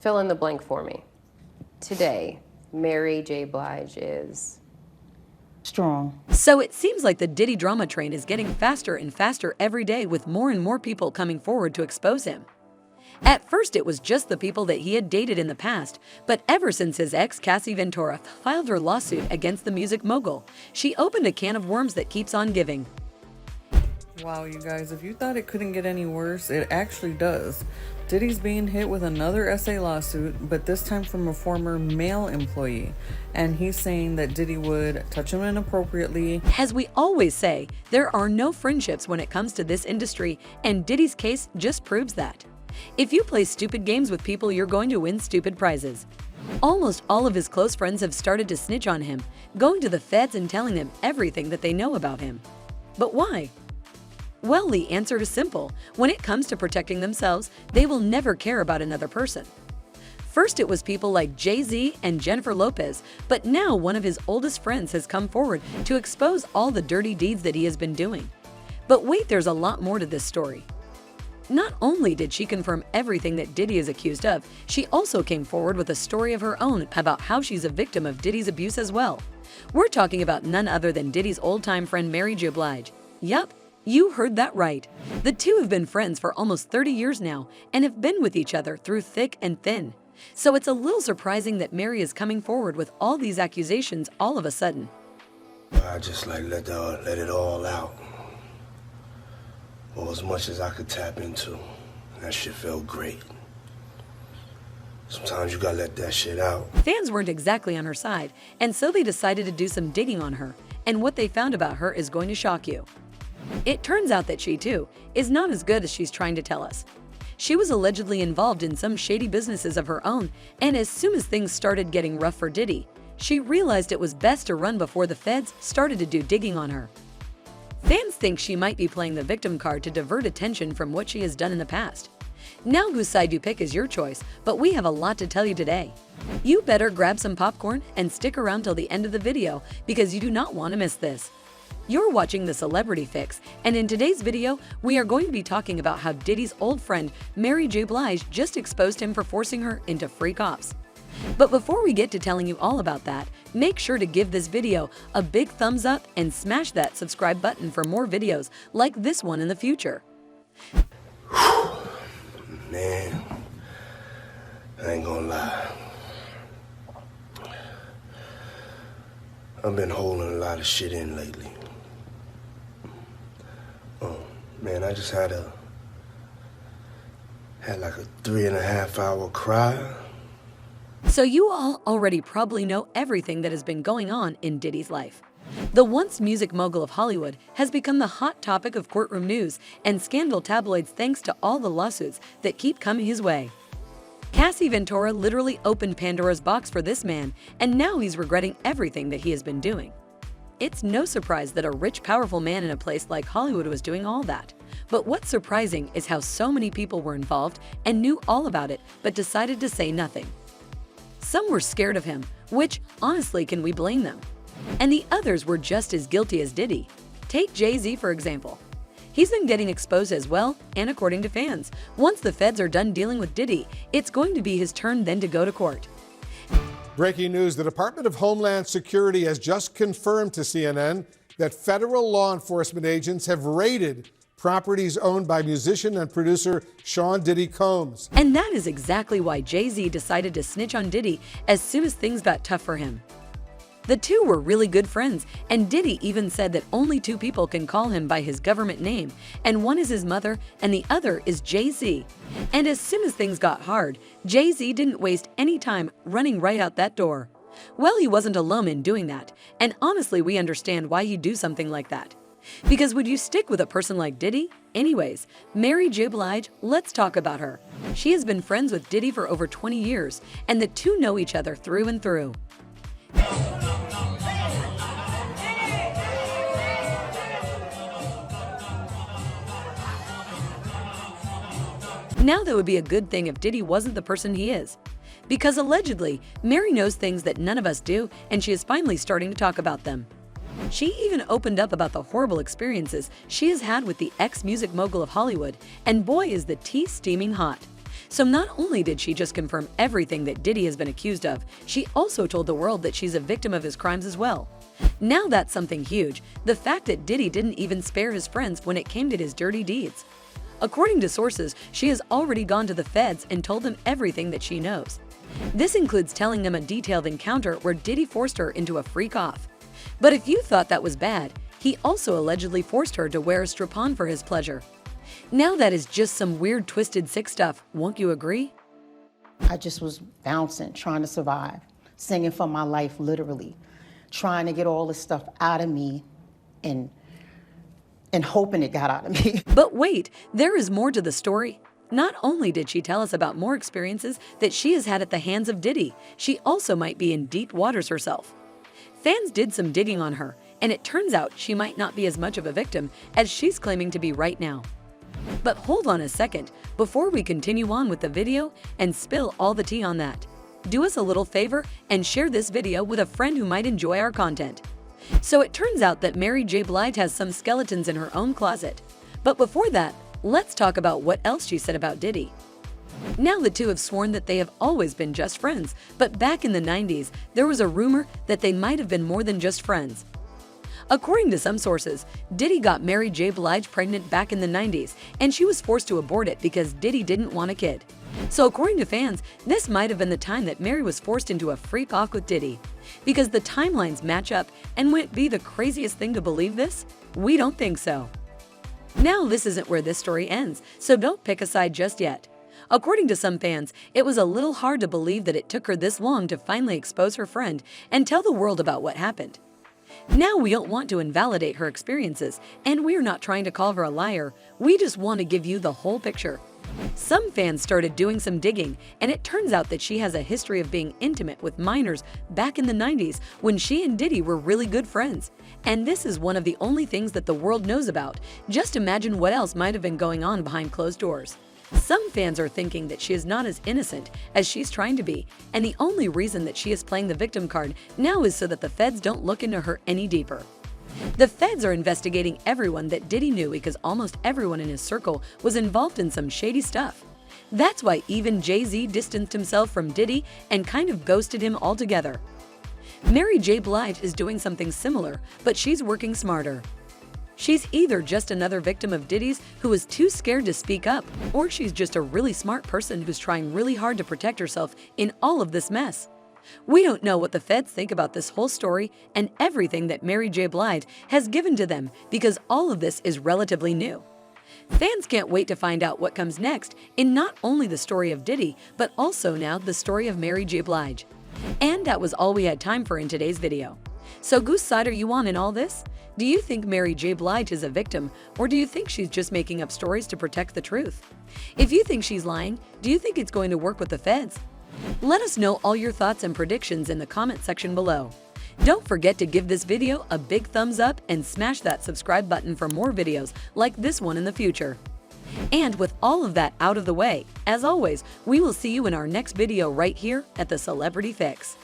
Fill in the blank for me. Today, Mary J Blige is strong. So it seems like the Diddy drama train is getting faster and faster every day, with more and more people coming forward to expose him. At first, it was just the people that he had dated in the past, but ever since his ex Cassie Ventura filed her lawsuit against the music mogul, she opened a can of worms that keeps on giving. Wow, you guys, if you thought it couldn't get any worse, it actually does. Diddy's being hit with another SA lawsuit, but this time from a former male employee. And he's saying that Diddy would touch him inappropriately. As we always say, there are no friendships when it comes to this industry, and Diddy's case just proves that. If you play stupid games with people, you're going to win stupid prizes. Almost all of his close friends have started to snitch on him, going to the feds and telling them everything that they know about him. But why? Well, the answer is simple. When it comes to protecting themselves, they will never care about another person. First, it was people like Jay-Z and Jennifer Lopez, but now one of his oldest friends has come forward to expose all the dirty deeds that he has been doing. But wait, there's a lot more to this story. Not only did she confirm everything that Diddy is accused of, she also came forward with a story of her own about how she's a victim of Diddy's abuse as well. We're talking about none other than Diddy's old-time friend Mary J Blige. Yup, you heard that right. The two have been friends for almost 30 years now and have been with each other through thick and thin. So it's a little surprising that Mary is coming forward with all these accusations all of a sudden. I just let it all out. Well, as much as I could tap into. That shit felt great. Sometimes you gotta let that shit out. Fans weren't exactly on her side, and so they decided to do some digging on her, and what they found about her is going to shock you. It turns out that she, too, is not as good as she's trying to tell us. She was allegedly involved in some shady businesses of her own, and as soon as things started getting rough for Diddy, she realized it was best to run before the feds started to do digging on her. Fans think she might be playing the victim card to divert attention from what she has done in the past. Now whose side you pick is your choice, but we have a lot to tell you today. You better grab some popcorn and stick around till the end of the video because you do not want to miss this. You're watching The Celebrity Fix, and in today's video, we are going to be talking about how Diddy's old friend Mary J Blige just exposed him for forcing her into FreakOffs. But before we get to telling you all about that, make sure to give this video a big thumbs up and smash that subscribe button for more videos like this one in the future. Man, I ain't gonna lie. I've been holding a lot of shit in lately. Man, I just had like a 3.5-hour cry. So you all already probably know everything that has been going on in Diddy's life. The once music mogul of Hollywood has become the hot topic of courtroom news and scandal tabloids thanks to all the lawsuits that keep coming his way. Cassie Ventura literally opened Pandora's box for this man, and now he's regretting everything that he has been doing. It's no surprise that a rich, powerful man in a place like Hollywood was doing all that. But what's surprising is how so many people were involved and knew all about it but decided to say nothing. Some were scared of him, which, honestly, can we blame them? And the others were just as guilty as Diddy. Take Jay-Z, for example. He's been getting exposed as well, and according to fans, once the feds are done dealing with Diddy, it's going to be his turn then to go to court. Breaking news, the Department of Homeland Security has just confirmed to CNN that federal law enforcement agents have raided properties owned by musician and producer Sean Diddy Combs. And that is exactly why Jay-Z decided to snitch on Diddy as soon as things got tough for him. The two were really good friends, and Diddy even said that only two people can call him by his government name, and one is his mother and the other is Jay-Z. And as soon as things got hard, Jay-Z didn't waste any time running right out that door. Well, he wasn't alone in doing that, and honestly, we understand why he'd do something like that. Because would you stick with a person like Diddy? Anyways, Mary J Blige, let's talk about her. She has been friends with Diddy for over 20 years, and the two know each other through and through. Now that would be a good thing if Diddy wasn't the person he is. Because allegedly, Mary knows things that none of us do, and she is finally starting to talk about them. She even opened up about the horrible experiences she has had with the ex-music mogul of Hollywood, and boy is the tea steaming hot. So not only did she just confirm everything that Diddy has been accused of, she also told the world that she's a victim of his crimes as well. Now that's something huge, the fact that Diddy didn't even spare his friends when it came to his dirty deeds. According to sources, she has already gone to the feds and told them everything that she knows. This includes telling them a detailed encounter where Diddy forced her into a freak off. But if you thought that was bad, he also allegedly forced her to wear a strap-on for his pleasure. Now that is just some weird, twisted, sick stuff, won't you agree? I just was bouncing, trying to survive, singing for my life, literally, trying to get all this stuff out of me and hoping it got out of me. But wait, there is more to the story. Not only did she tell us about more experiences that she has had at the hands of Diddy, she also might be in deep waters herself. Fans did some digging on her, and it turns out she might not be as much of a victim as she's claiming to be right now. But hold on a second, before we continue on with the video and spill all the tea on that, do us a little favor and share this video with a friend who might enjoy our content. So it turns out that Mary J Blige has some skeletons in her own closet. But before that, let's talk about what else she said about Diddy. Now the two have sworn that they have always been just friends, but back in the 90s, there was a rumor that they might have been more than just friends. According to some sources, Diddy got Mary J Blige pregnant back in the 90s, and she was forced to abort it because Diddy didn't want a kid. So according to fans, this might have been the time that Mary was forced into a freak off with Diddy. Because the timelines match up, and would it be the craziest thing to believe this? We don't think so. Now this isn't where this story ends, so don't pick a side just yet. According to some fans, it was a little hard to believe that it took her this long to finally expose her friend and tell the world about what happened. Now we don't want to invalidate her experiences, and we're not trying to call her a liar, we just want to give you the whole picture. Some fans started doing some digging, and it turns out that she has a history of being intimate with minors back in the 90s when she and Diddy were really good friends. And this is one of the only things that the world knows about. Just imagine what else might have been going on behind closed doors. Some fans are thinking that she is not as innocent as she's trying to be, and the only reason that she is playing the victim card now is so that the feds don't look into her any deeper. The feds are investigating everyone that Diddy knew because almost everyone in his circle was involved in some shady stuff. That's why even Jay-Z distanced himself from Diddy and kind of ghosted him altogether. Mary J Blige is doing something similar, but she's working smarter. She's either just another victim of Diddy's who is too scared to speak up, or she's just a really smart person who's trying really hard to protect herself in all of this mess. We don't know what the feds think about this whole story and everything that Mary J Blige has given to them because all of this is relatively new. Fans can't wait to find out what comes next in not only the story of Diddy, but also now the story of Mary J Blige. And that was all we had time for in today's video. So whose side are you on in all this? Do you think Mary J Blige is a victim, or do you think she's just making up stories to protect the truth? If you think she's lying, do you think it's going to work with the feds? Let us know all your thoughts and predictions in the comment section below. Don't forget to give this video a big thumbs up and smash that subscribe button for more videos like this one in the future. And with all of that out of the way, as always, we will see you in our next video right here at The Celebrity Fix.